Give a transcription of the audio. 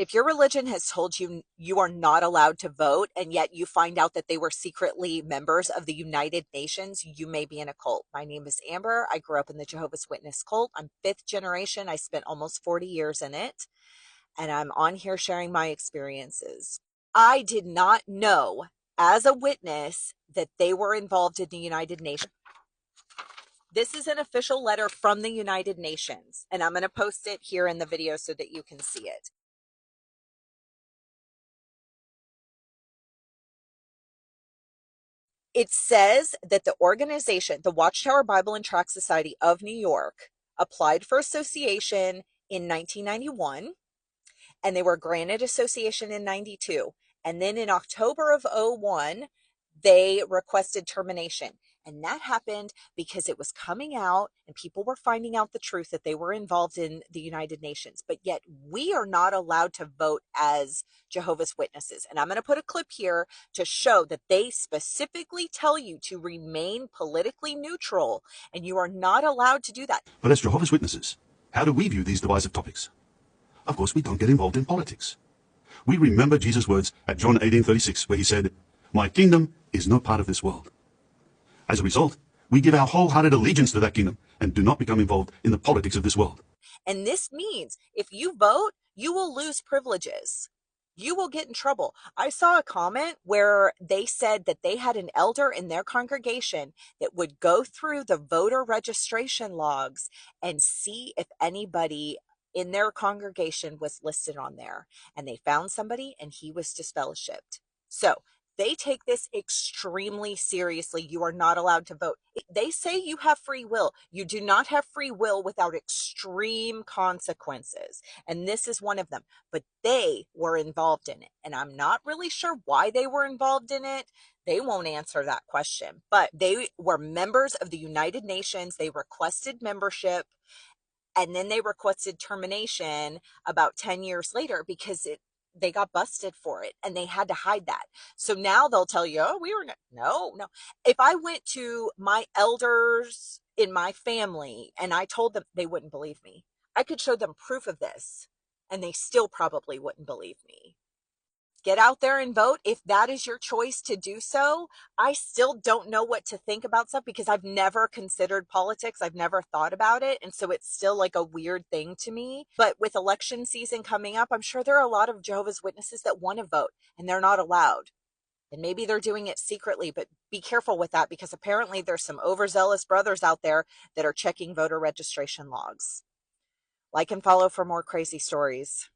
If your religion has told you you are not allowed to vote, and yet you find out that they were secretly members of the United Nations, you may be in a cult. My name is Amber. I grew up in the Jehovah's Witness cult. I'm fifth generation. I spent almost 40 years in it, and I'm on here sharing my experiences. I did not know as a witness that they were involved in the United Nations. This is an official letter from the United Nations, and I'm going to post it here in the video so that you can see it. It says that the organization, the Watchtower Bible and Tract Society of New York, applied for association in 1991, and they were granted association in 92. And then in October of 01, they requested termination. And that happened because it was coming out and people were finding out the truth that they were involved in the United Nations. But yet we are not allowed to vote as Jehovah's Witnesses. And I'm going to put a clip here to show that they specifically tell you to remain politically neutral, and you are not allowed to do that. But as Jehovah's Witnesses, how do we view these divisive topics? Of course, we don't get involved in politics. We remember Jesus' words at John 18:36, where he said, "My kingdom is no part of this world." As a result, we give our wholehearted allegiance to that kingdom and do not become involved in the politics of this world. And this means if you vote, you will lose privileges. You will get in trouble. I saw a comment where they said that they had an elder in their congregation that would go through the voter registration logs and see if anybody in their congregation was listed on there. And they found somebody and he was disfellowshipped. So they take this extremely seriously. You are not allowed to vote. They say you have free will. You do not have free will without extreme consequences. And this is one of them. But they were involved in it. And I'm not really sure why they were involved in it. They won't answer that question. But they were members of the United Nations. They requested membership. And then they requested termination about 10 years later because they got busted for it and they had to hide that. So now they'll tell you, oh, we were no. If I went to my elders in my family and I told them, they wouldn't believe me. I could show them proof of this and they still probably wouldn't believe me. Get out there and vote if that is your choice to do so. I still don't know what to think about stuff because I've never considered politics. I've never thought about it. And so it's still like a weird thing to me. But with election season coming up, I'm sure there are a lot of Jehovah's Witnesses that want to vote and they're not allowed. And maybe they're doing it secretly, but be careful with that because apparently there's some overzealous brothers out there that are checking voter registration logs. Like and follow for more crazy stories.